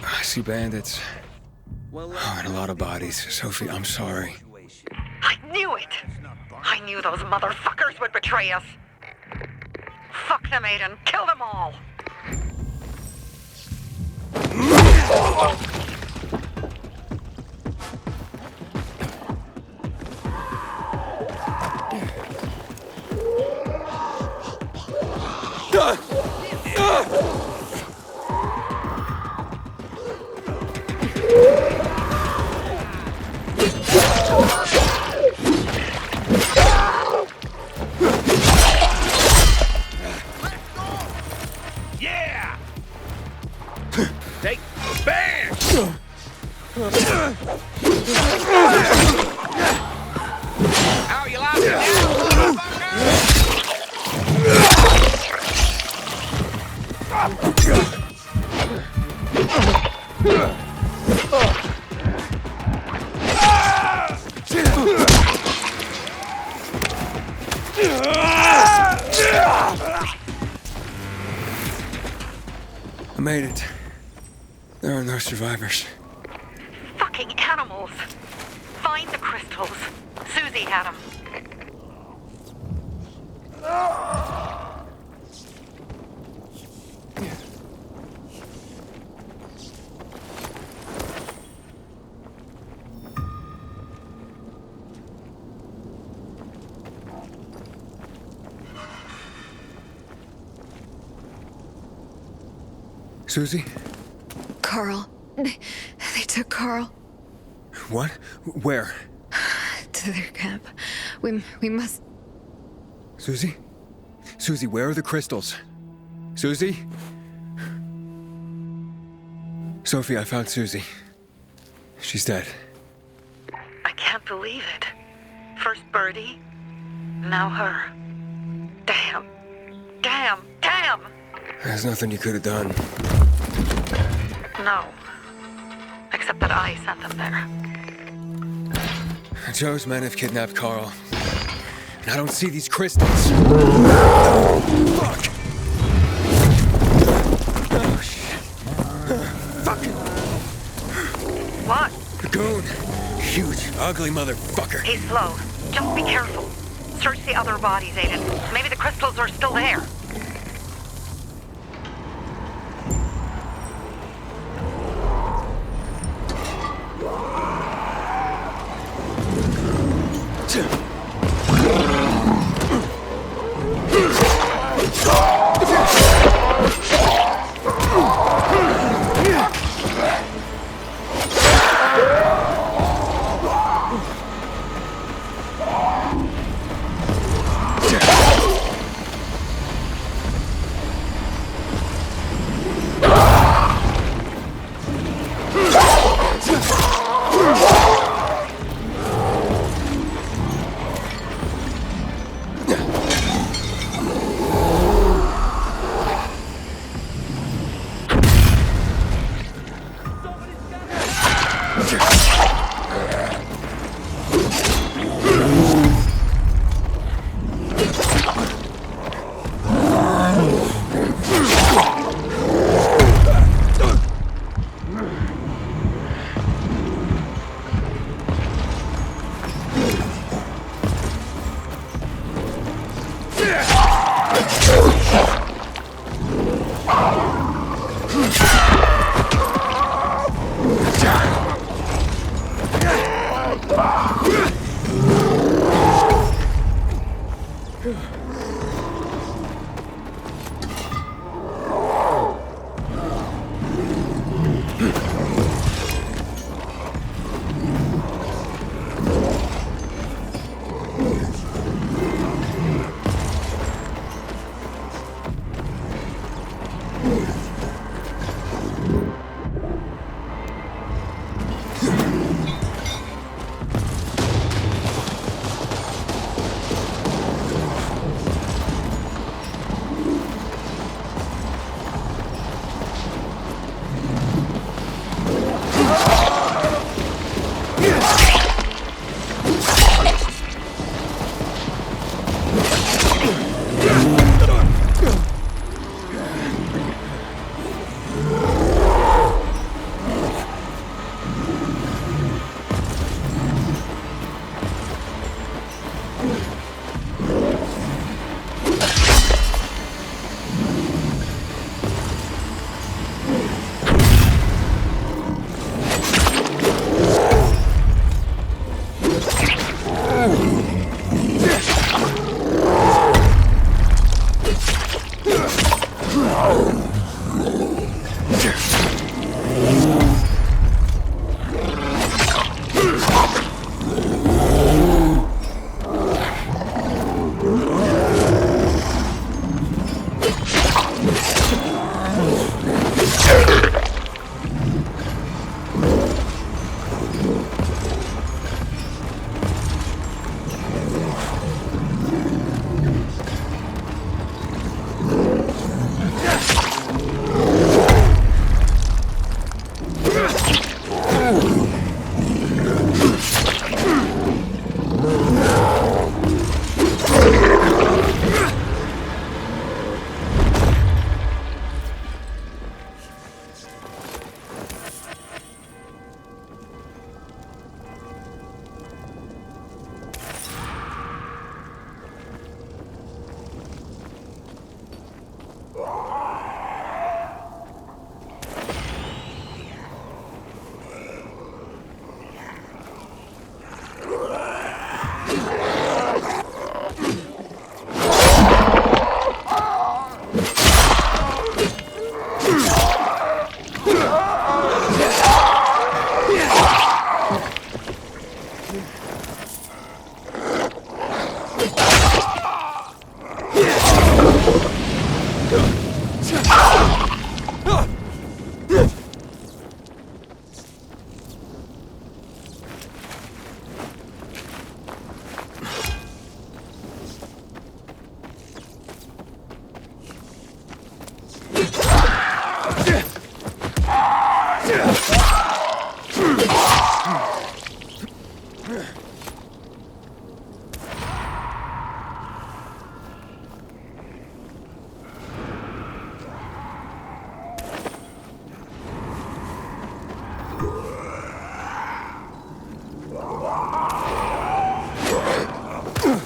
I see bandits. Oh, and a lot of bodies. Sophie, I'm sorry. I knew it! I knew those motherfuckers would betray us. Fuck them, Aiden. Kill them all! Yeah! Take bang! How you like it now, I made it. There are no survivors. Fucking animals! Find the crystals. Susie had them. Susie? Carl. They took Carl What? Where? to their camp. We must... Susie? Susie, where are the crystals? Susie? Sophie, I found Susie. She's dead. I can't believe it. First Birdie, now her. Damn. Damn. Damn! There's nothing you could have done. No. Except that I sent them there. Joe's men have kidnapped Carl. And I don't see these crystals. Fuck! Oh, shit. Fuck! What? The goon. Huge, ugly motherfucker. He's slow. Just be careful. Search the other bodies, Aiden. Maybe the crystals are still there.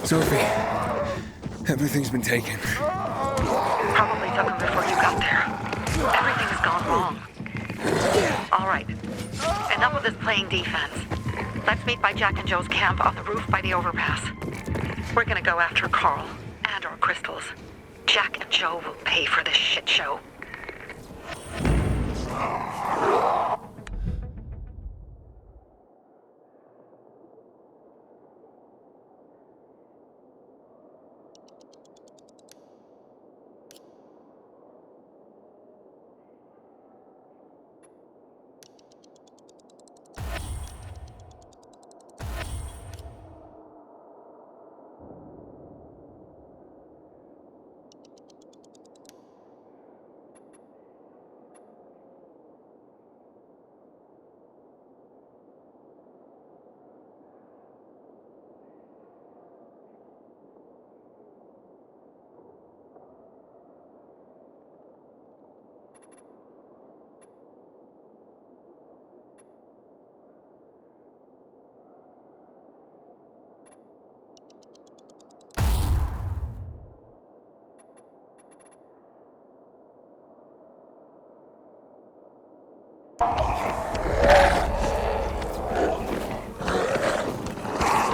Sophie, everything's been taken. Probably took them before you got there. Everything has gone wrong. All right. Enough of this playing defense. Let's meet by Jack and Joe's camp on the roof by the overpass. We're gonna go after Carl and our crystals. Jack and Joe will pay for this shit show.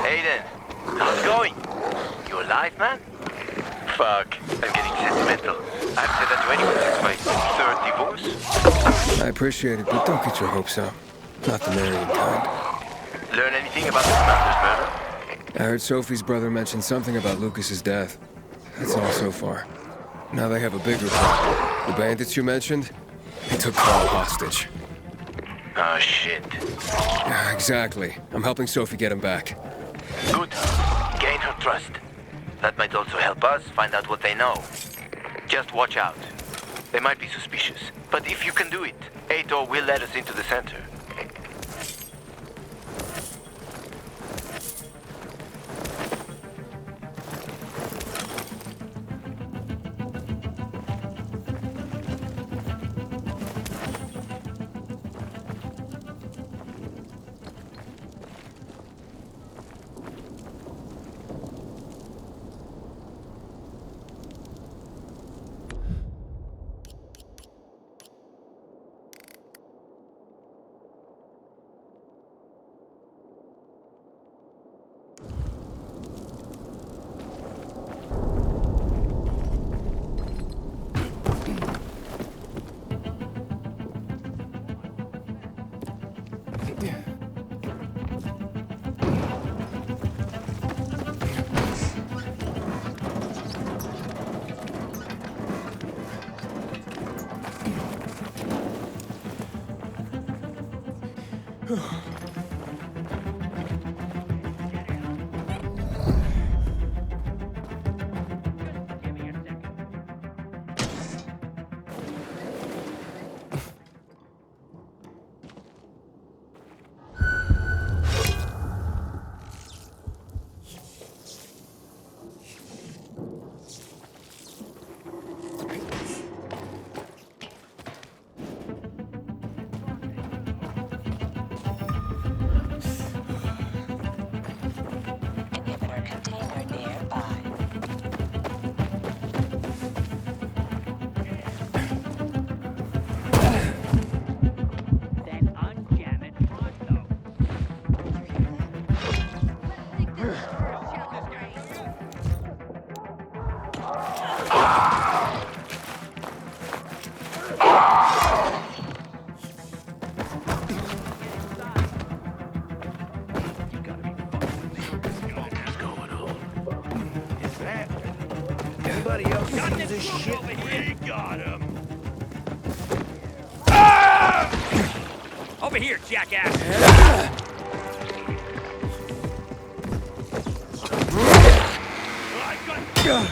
Aiden, how's it going? You alive, man? Fuck, I'm getting sentimental. I've said that to anyone since my third divorce. I appreciate it, but don't get your hopes up. Not the marrying kind. Learn anything about the commander's murder? I heard Sophie's brother mention something about Lucas's death. That's all so far. Now they have a bigger problem. The bandits you mentioned, they took Carl hostage. Oh, shit. Yeah, exactly. I'm helping Sophie get him back. Good. Gain her trust. That might also help us find out what they know. Just watch out. They might be suspicious. But if you can do it, Ato will let us into the center. Over here, jackass! Here!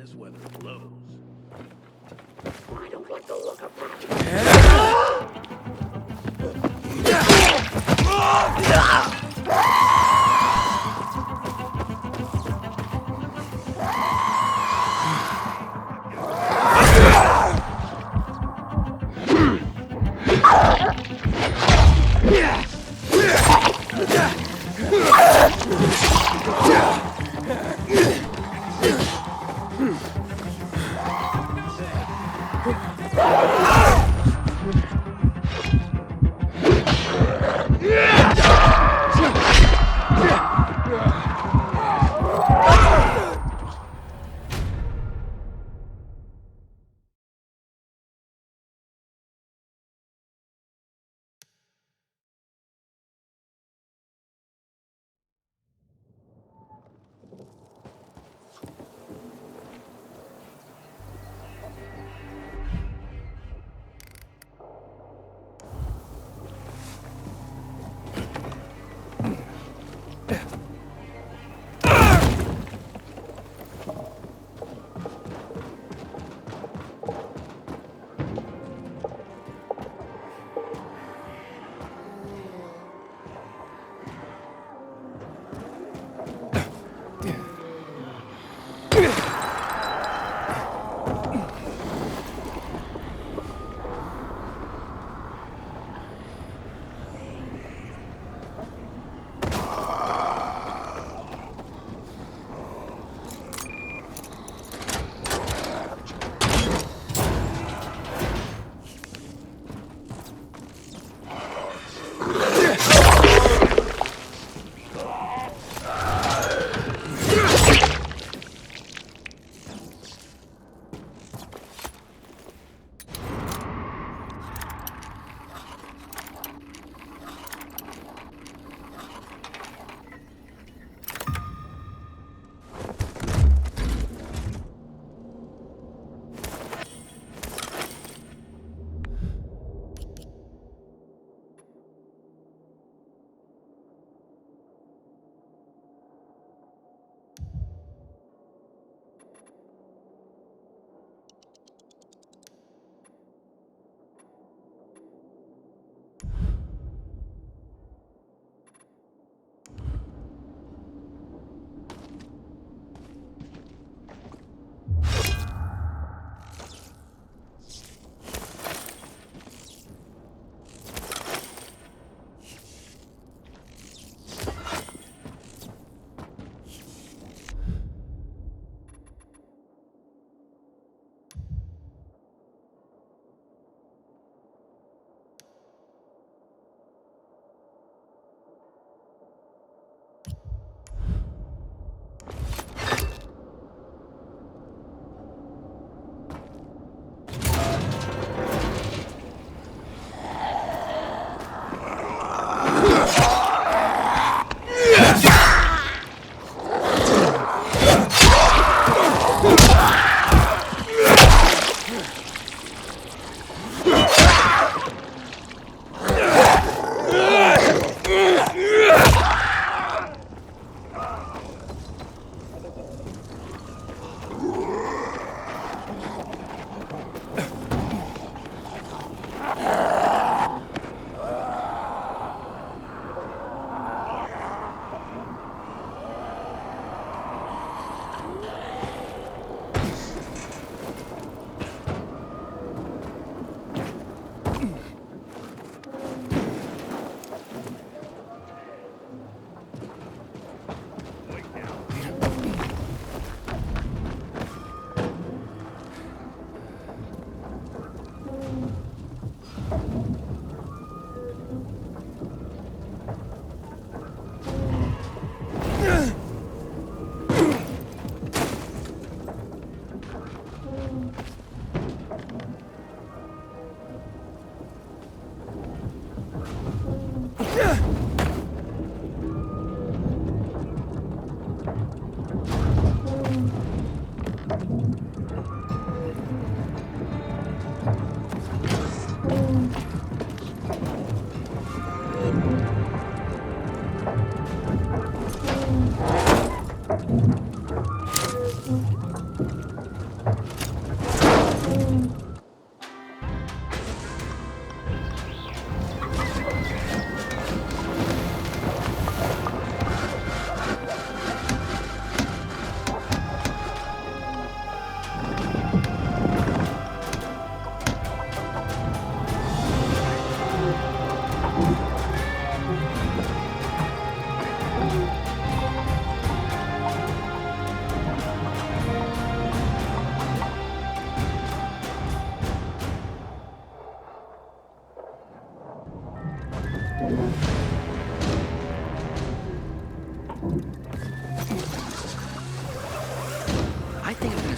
this weather blows.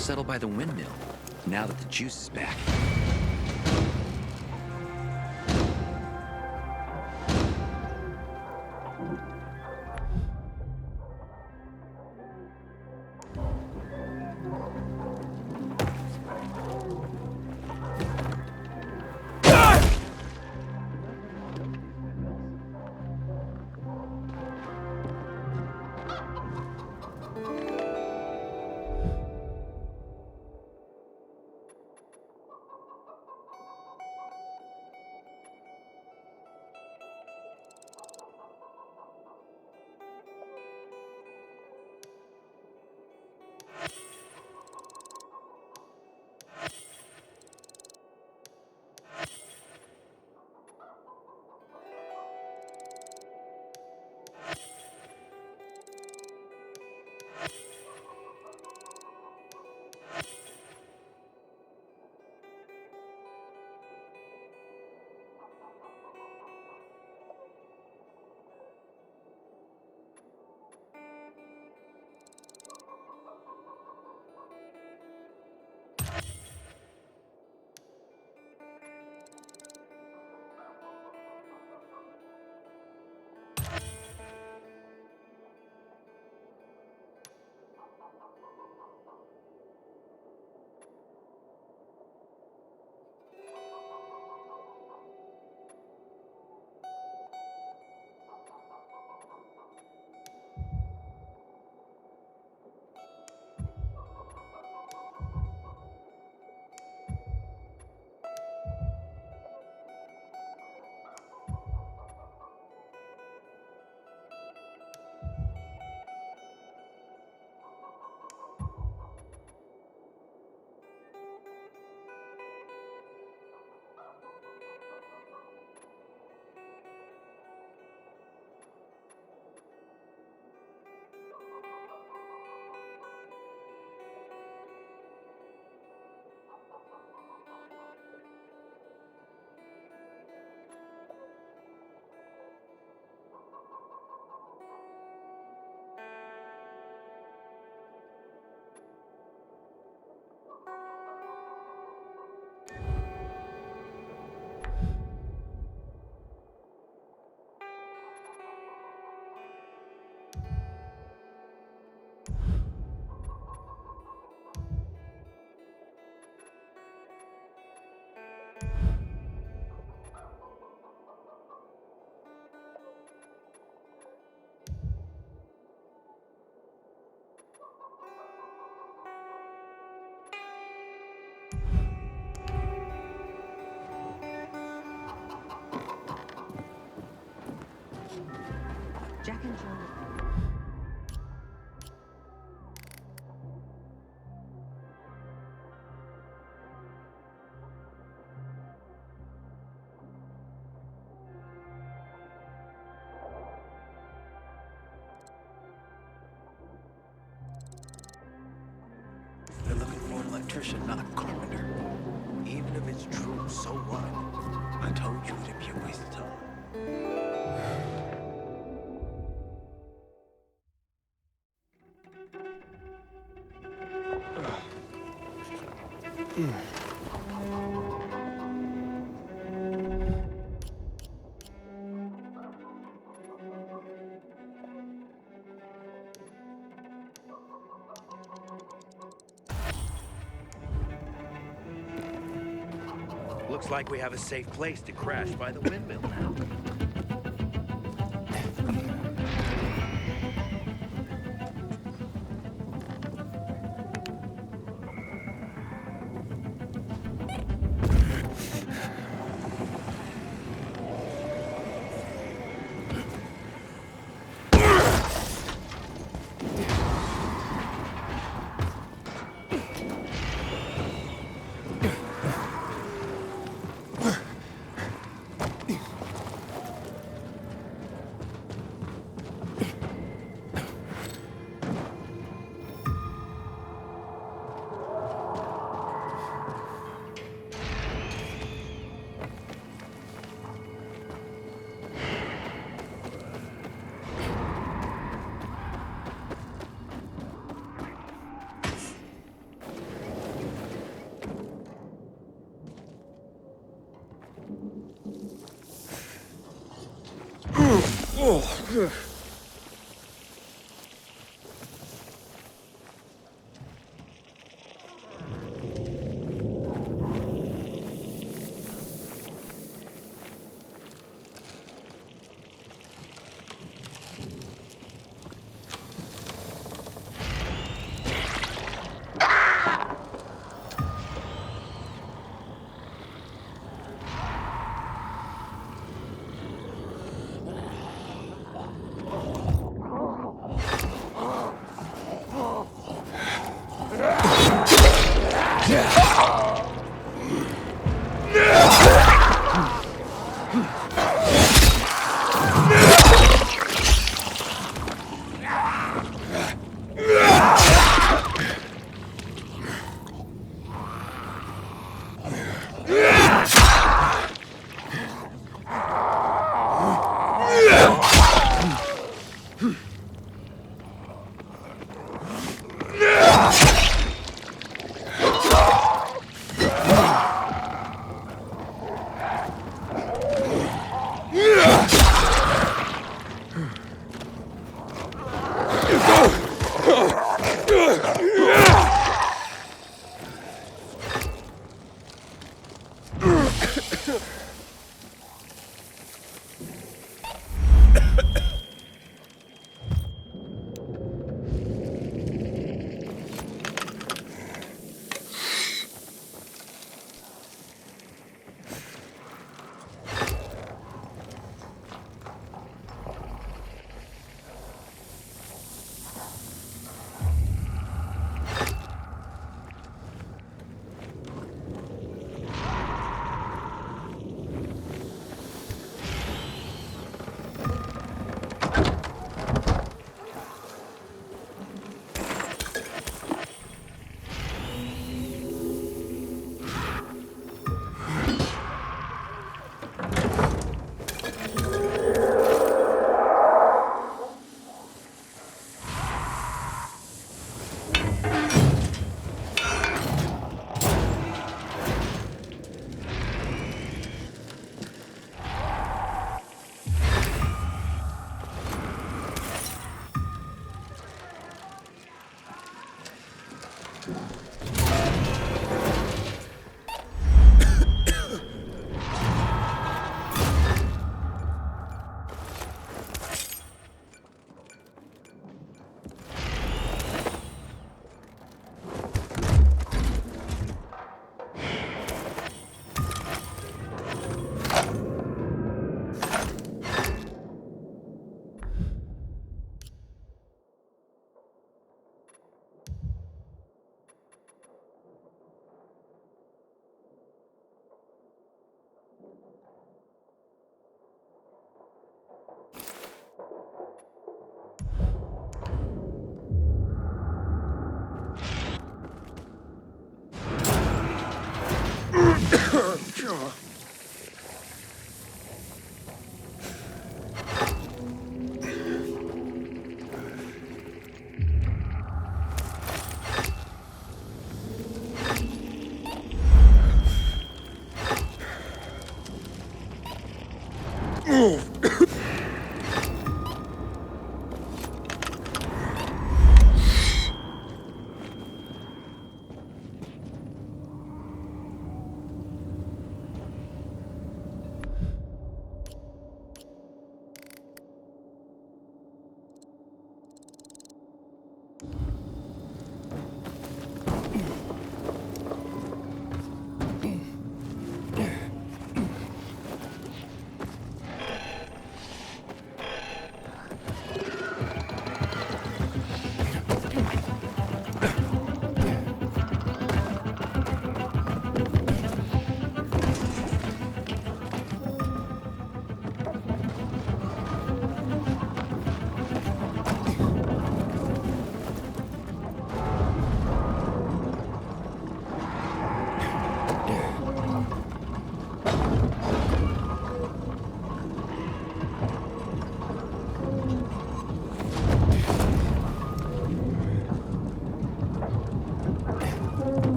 settle by the windmill, now that the juice is back. Jack and Joe. They're looking for an electrician, not a carpenter. Even if it's true, so what? I told you it'd be a waste of time. Looks like we have a safe place to crash by the windmill now.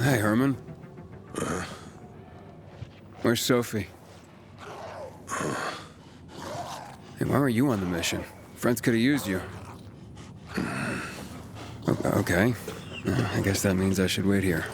Hey, Herman. Where's Sophie? Hey, why were you on the mission? Friends could have used you. Okay. I guess that means I should wait here.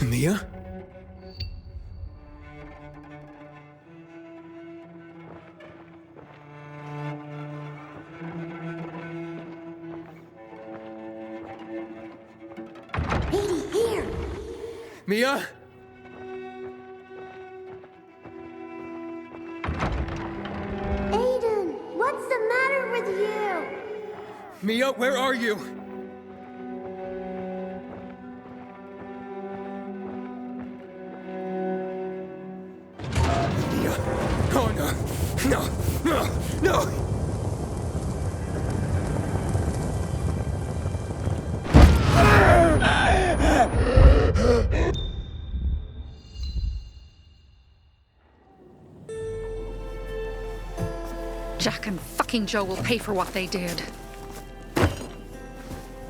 Mia? Here! Mia? Aiden, what's the matter with you? Mia, where are you? Mia. Oh, no. No. No. No. Jack and fucking Joe will pay for what they did.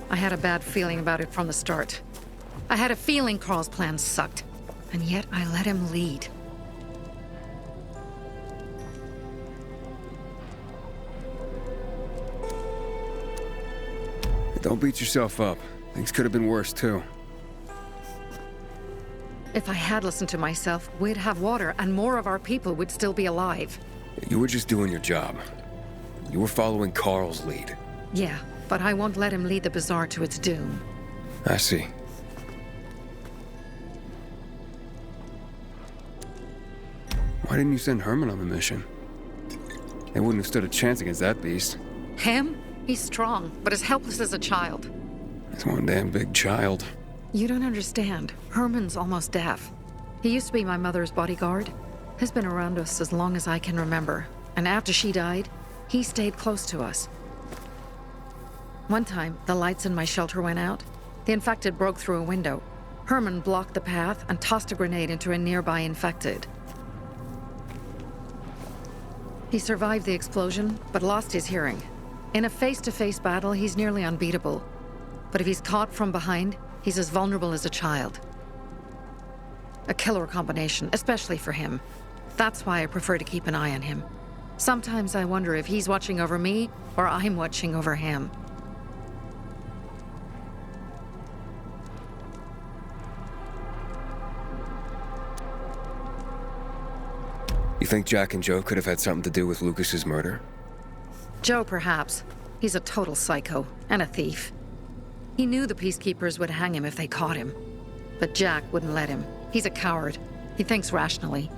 I had a bad feeling about it from the start. I had a feeling Carl's plan sucked, and yet I let him lead. Don't beat yourself up. Things could have been worse, too. If I had listened to myself, we'd have water, and more of our people would still be alive. You were just doing your job. You were following Carl's lead. Yeah, but I won't let him lead the Bazaar to its doom. I see. Why didn't you send Herman on the mission? They wouldn't have stood a chance against that beast. Him? He's strong, but as helpless as a child. He's one damn big child. You don't understand. Herman's almost deaf. He used to be my mother's bodyguard. He's been around us as long as I can remember. And after she died, he stayed close to us. One time, the lights in my shelter went out. The infected broke through a window. Herman blocked the path and tossed a grenade into a nearby infected. He survived the explosion, but lost his hearing. In a face-to-face battle, he's nearly unbeatable. But if he's caught from behind, he's as vulnerable as a child. A killer combination, especially for him. That's why I prefer to keep an eye on him. Sometimes I wonder if he's watching over me, or I'm watching over him. You think Jack and Joe could have had something to do with Lucas's murder? Joe, perhaps. He's a total psycho, and a thief. He knew the Peacekeepers would hang him if they caught him. But Jack wouldn't let him. He's a coward. He thinks rationally.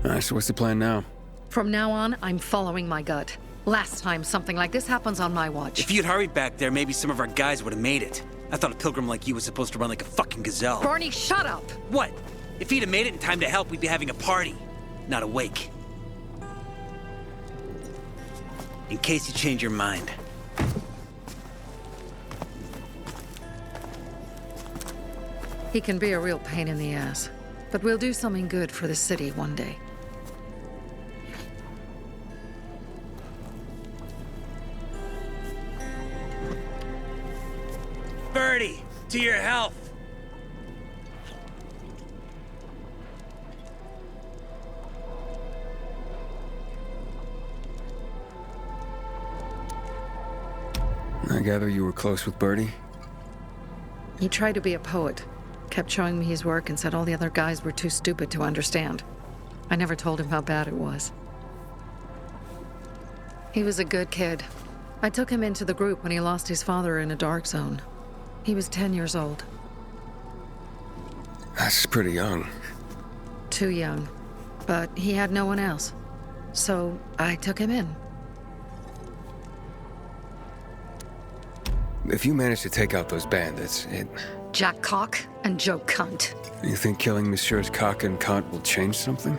Alright, so what's the plan now? From now on, I'm following my gut. Last time something like this happens on my watch. If you'd hurried back there, maybe some of our guys would have made it. I thought a pilgrim like you was supposed to run like a fucking gazelle. Barney, shut up! What? If he'd have made it in time to help, we'd be having a party, not a wake. In case you change your mind. He can be a real pain in the ass. But we'll do something good for the city one day. Birdie, to your health! I gather you were close with Birdie? He tried to be a poet. Kept showing me his work and said all the other guys were too stupid to understand. I never told him how bad it was. He was a good kid. I took him into the group when he lost his father in a dark zone. He was 10 years old. That's pretty young. Too young. But he had no one else. So I took him in. If you manage to take out those bandits, Jack Cock and Joe Cunt. You think killing Messieurs Cock and Cunt will change something?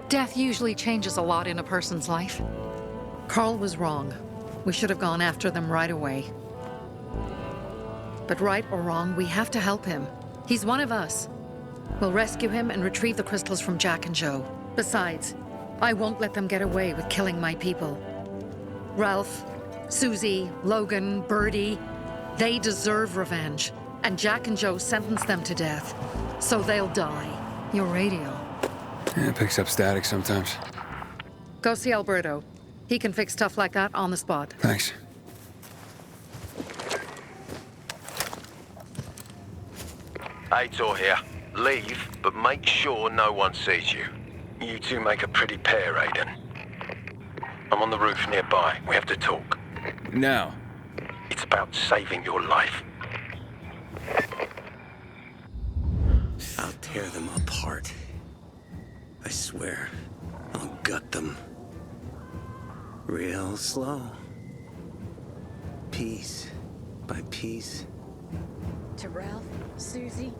Death usually changes a lot in a person's life. Carl was wrong. We should have gone after them right away. But right or wrong, we have to help him. He's one of us. We'll rescue him and retrieve the crystals from Jack and Joe. Besides, I won't let them get away with killing my people. Ralph, Susie, Logan, Birdie, they deserve revenge. And Jack and Joe sentenced them to death. So they'll die. Your radio. Yeah, it picks up static sometimes. Go see Alberto. He can fix stuff like that on the spot. Thanks. Aitor here. Leave, but make sure no one sees you. You two make a pretty pair, Aiden. I'm on the roof nearby. We have to talk. Now. It's about saving your life. I'll tear them apart. I swear, I'll gut them. Real slow. Piece by piece. To Ralph, Susie,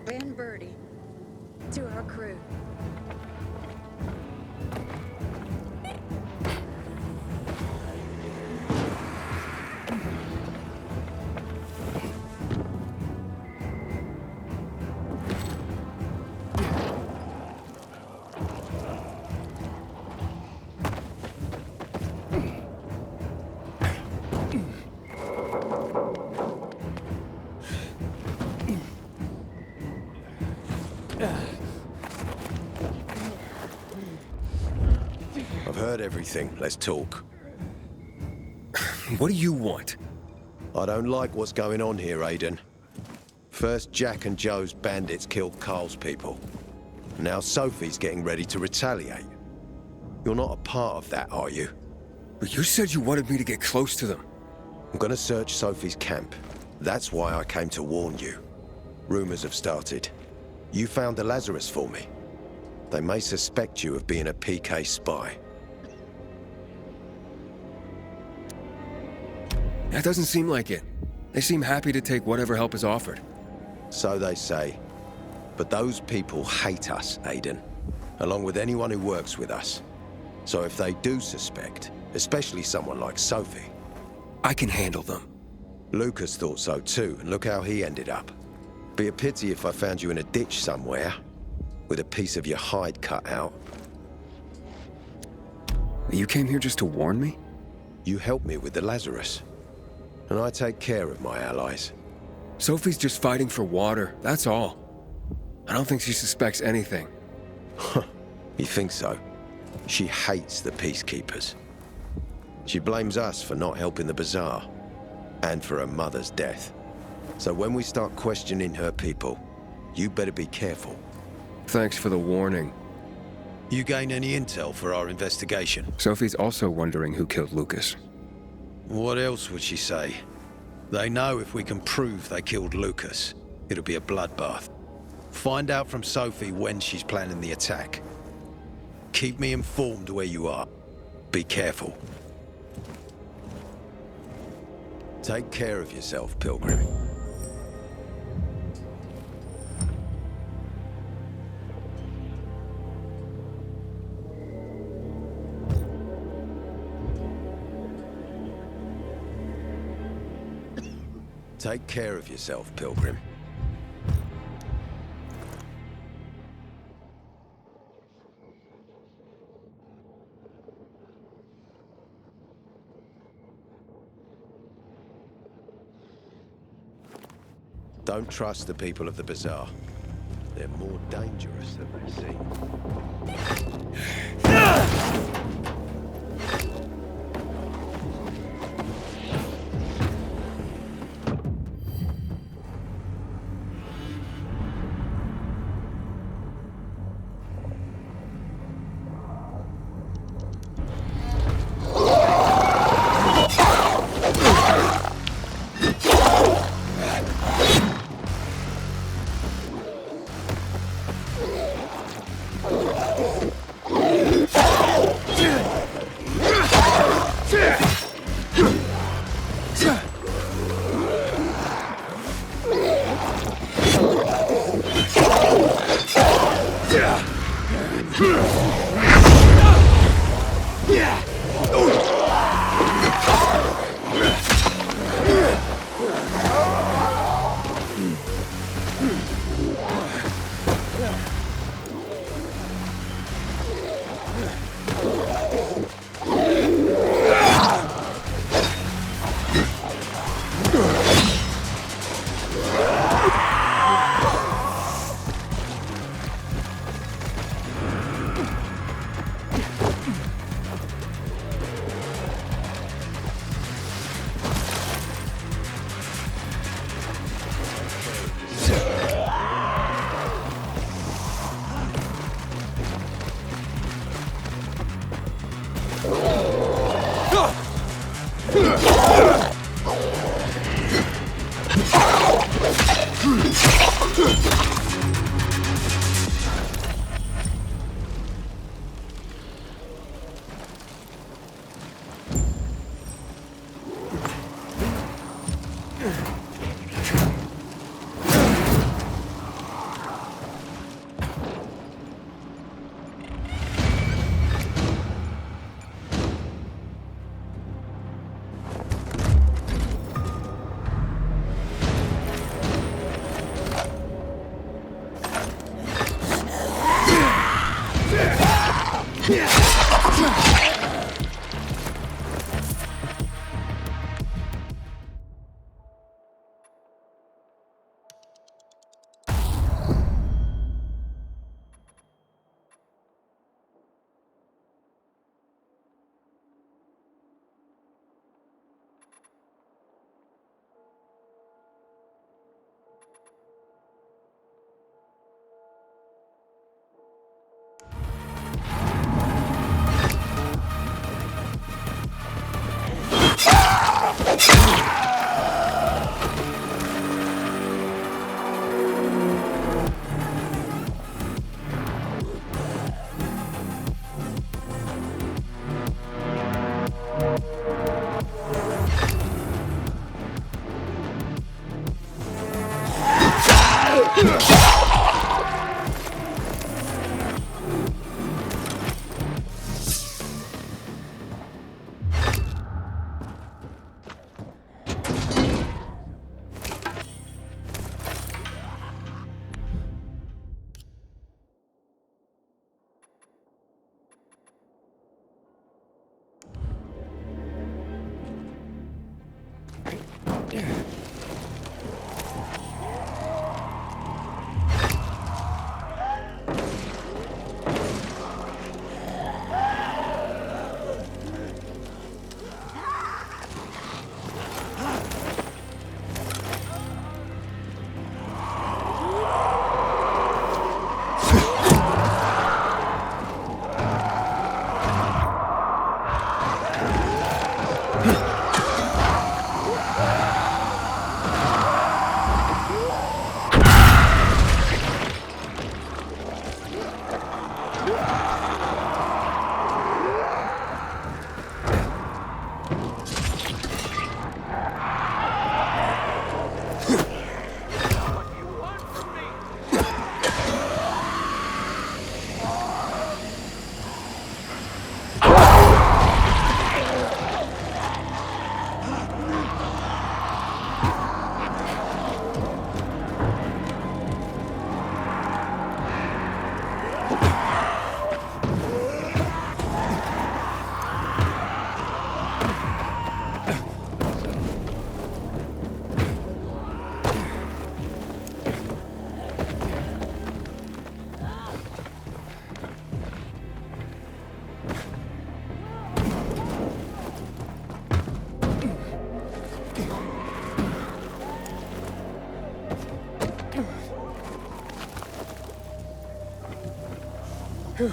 and Birdie. To our crew. I've heard everything. Let's talk. What do you want? I don't like what's going on here, Aiden. First, Jack and Joe's bandits killed Carl's people. Now Sophie's getting ready to retaliate. You're not a part of that, are you? But you said you wanted me to get close to them. I'm gonna search Sophie's camp. That's why I came to warn you. Rumors have started. You found the Lazarus for me. They may suspect you of being a PK spy. That doesn't seem like it. They seem happy to take whatever help is offered. So they say. But those people hate us, Aiden. Along with anyone who works with us. So if they do suspect, especially someone like Sophie... I can handle them. Lucas thought so too, and look how he ended up. Be a pity if I found you in a ditch somewhere, with a piece of your hide cut out. You came here just to warn me? You helped me with the Lazarus. And I take care of my allies. Sophie's just fighting for water, that's all. I don't think she suspects anything. You think so? She hates the Peacekeepers. She blames us for not helping the Bazaar, and for her mother's death. So when we start questioning her people, you better be careful. Thanks for the warning. You gain any intel for our investigation? Sophie's also wondering who killed Lucas. What else would she say? They know if we can prove they killed Lucas, it'll be a bloodbath. Find out from Sophie when she's planning the attack. Keep me informed where you are. Be careful. Take care of yourself, Pilgrim. Take care of yourself, Pilgrim. Don't trust the people of the Bazaar. They're more dangerous than they seem.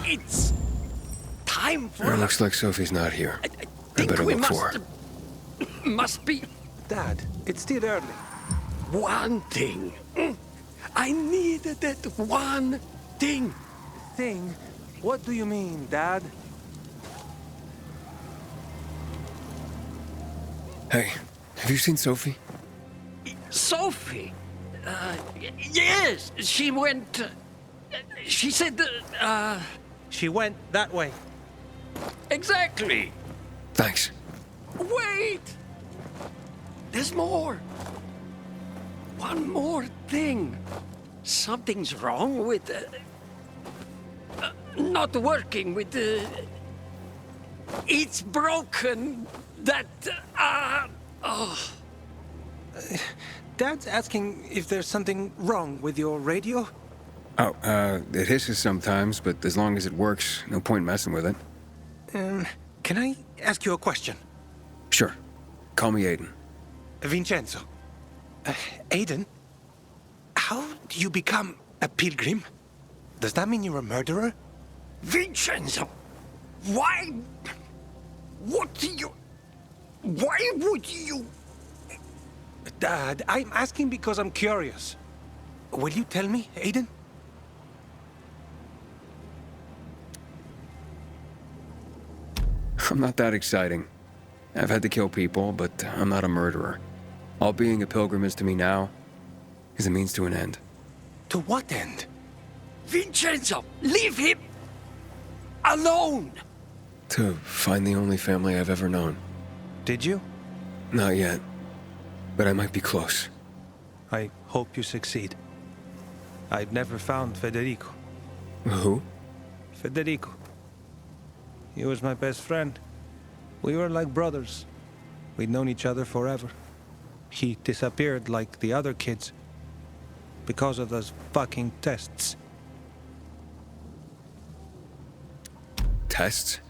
It's time for... It looks like Sophie's not here. I better look for her. Must be... Dad, it's still early. One thing. I needed that one thing. Thing? What do you mean, Dad? Hey, have you seen Sophie? Sophie? Yes, she went... she said that, She went that way. Exactly. Thanks. Wait! There's more. One more thing. Something's wrong with... not working with the... It's broken. That... oh. Dad's asking if there's something wrong with your radio? Oh, it hisses sometimes, but as long as it works, no point messing with it. Can I ask you a question? Sure. Call me Aiden. Vincenzo. Aiden? How do you become a pilgrim? Does that mean you're a murderer? Vincenzo! Why... What do you... Why would you... Dad, I'm asking because I'm curious. Will you tell me, Aiden? I'm not that exciting. I've had to kill people, but I'm not a murderer. All being a pilgrim is to me now is a means to an end. To what end? Vincenzo, leave him alone! To find the only family I've ever known. Did you? Not yet, but I might be close. I hope you succeed. I've never found Federico. Who? Federico. He was my best friend. We were like brothers. We'd known each other forever. He disappeared like the other kids because of those fucking tests. Tests?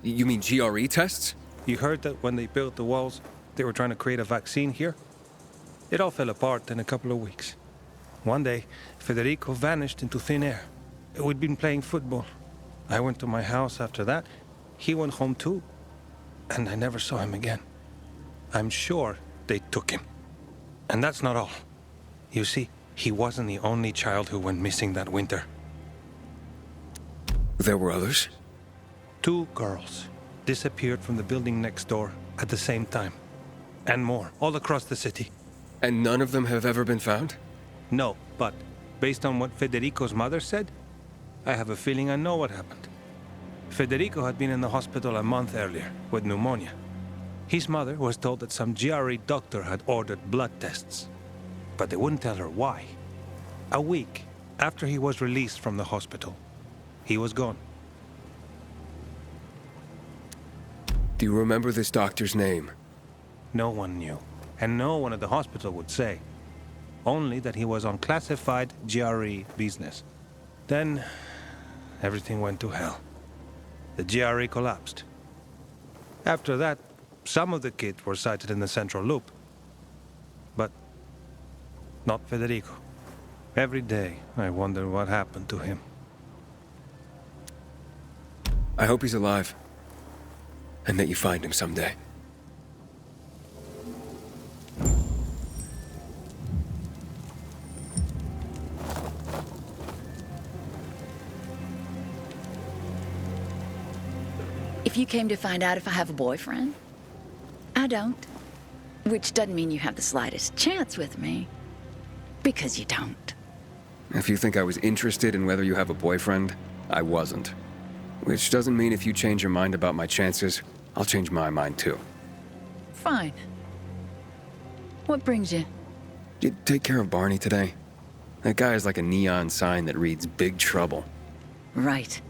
You mean GRE tests? You heard that when they built the walls, they were trying to create a vaccine here? It all fell apart in a couple of weeks. One day, Federico vanished into thin air. We'd been playing football. I went to my house after that. He went home too. And I never saw him again. I'm sure they took him. And that's not all. You see, he wasn't the only child who went missing that winter. There were others? 2 girls disappeared from the building next door at the same time. And more, all across the city. And none of them have ever been found? No, but based on what Federico's mother said, I have a feeling I know what happened. Federico had been in the hospital a month earlier with pneumonia. His mother was told that some GRE doctor had ordered blood tests, but they wouldn't tell her why. A week after he was released from the hospital, he was gone. Do you remember this doctor's name? No one knew, and no one at the hospital would say. Only that he was on classified GRE business. Then, everything went to hell. The GRE collapsed. After that, some of the kids were sighted in the central loop. But not Federico. Every day, I wonder what happened to him. I hope he's alive. And that you find him someday. If you came to find out if I have a boyfriend, I don't. Which doesn't mean you have the slightest chance with me. Because you don't. If you think I was interested in whether you have a boyfriend, I wasn't. Which doesn't mean if you change your mind about my chances, I'll change my mind too. Fine. What brings you? Did you take care of Barney today? That guy is like a neon sign that reads Big Trouble. Right.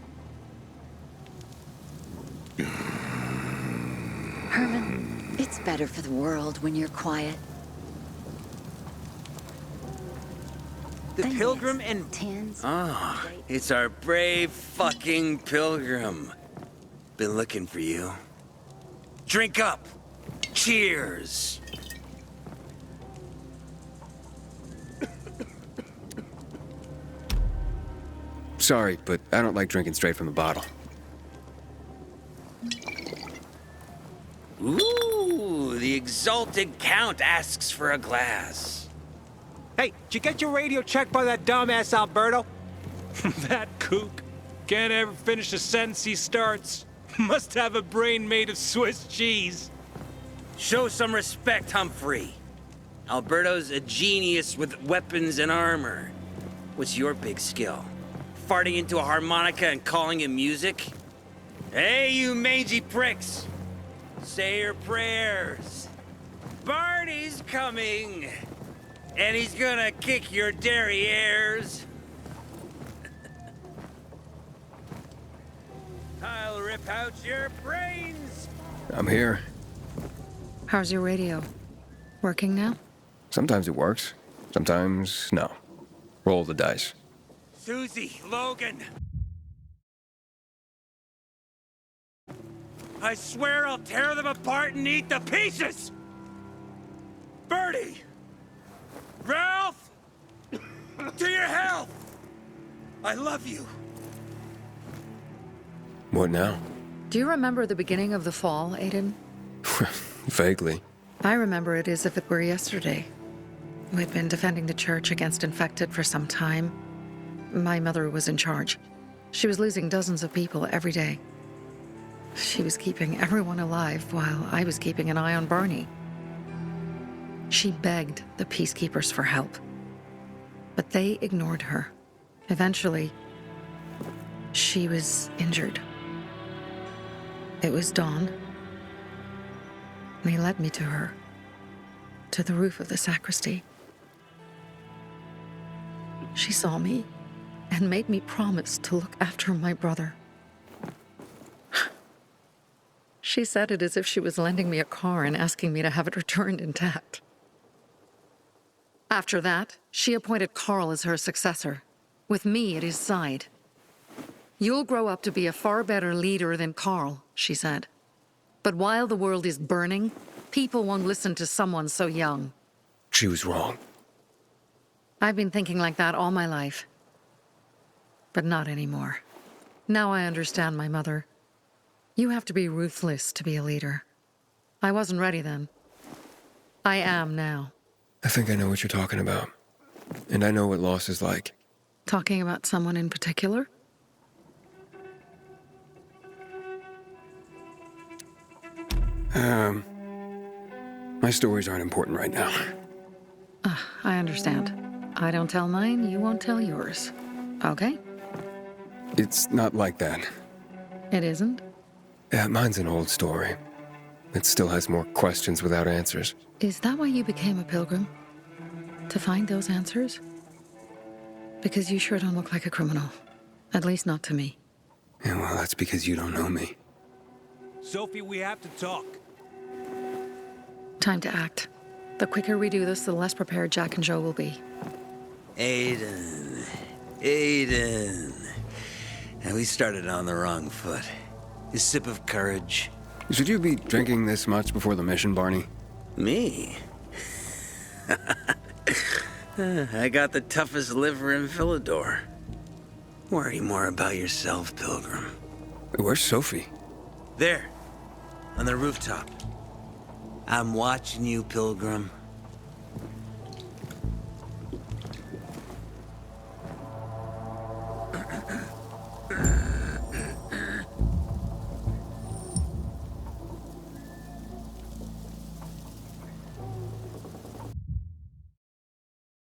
Herman, it's better for the world when you're quiet. The Pilgrim and... Ah, it's our brave fucking Pilgrim. Been looking for you. Drink up. Cheers. Sorry, but I don't like drinking straight from the bottle. Ooh, the exalted Count asks for a glass. Hey, did you get your radio checked by that dumbass Alberto? That kook can't ever finish a sentence he starts. Must have a brain made of Swiss cheese. Show some respect, Humphrey. Alberto's a genius with weapons and armor. What's your big skill? farting into a harmonica and calling it music? Hey, you mangy pricks! Say your prayers. Barney's coming! And he's gonna kick your derrieres. I'll rip out your brains! I'm here. How's your radio? Working now? Sometimes it works. Sometimes, no. Roll the dice. Susie, Logan! I swear I'll tear them apart and eat the pieces! Bertie! Ralph! To your health! I love you! What now? Do you remember the beginning of the fall, Aiden? Vaguely. I remember it as if it were yesterday. We'd been defending the church against infected for some time. My mother was in charge. She was losing dozens of people every day. She was keeping everyone alive while I was keeping an eye on Barney. She begged the peacekeepers for help, but they ignored her. Eventually, she was injured. It was dawn. They led me to her, to the roof of the sacristy. She saw me and made me promise to look after my brother. She said it as if she was lending me a car and asking me to have it returned intact. After that, she appointed Carl as her successor, with me at his side. You'll grow up to be a far better leader than Carl, she said. But while the world is burning, people won't listen to someone so young. She was wrong. I've been thinking like that all my life. But not anymore. Now I understand my mother. You have to be ruthless to be a leader. I wasn't ready then. I am now. I think I know what you're talking about. And I know what loss is like. Talking about someone in particular? My stories aren't important right now. I understand. I don't tell mine, you won't tell yours. Okay? It's not like that. It isn't? Yeah, mine's an old story. It still has more questions without answers. Is that why you became a pilgrim? To find those answers? Because you sure don't look like a criminal. At least not to me. Yeah, well, that's because you don't know me. Sophie, we have to talk. Time to act. The quicker we do this, the less prepared Jack and Joe will be. Aiden. And we started on the wrong foot. A sip of courage. Should you be drinking this much before the mission, Barney? Me? I got the toughest liver in Villador. Worry more about yourself, Pilgrim. Where's Sophie? There, on the rooftop. I'm watching you, Pilgrim.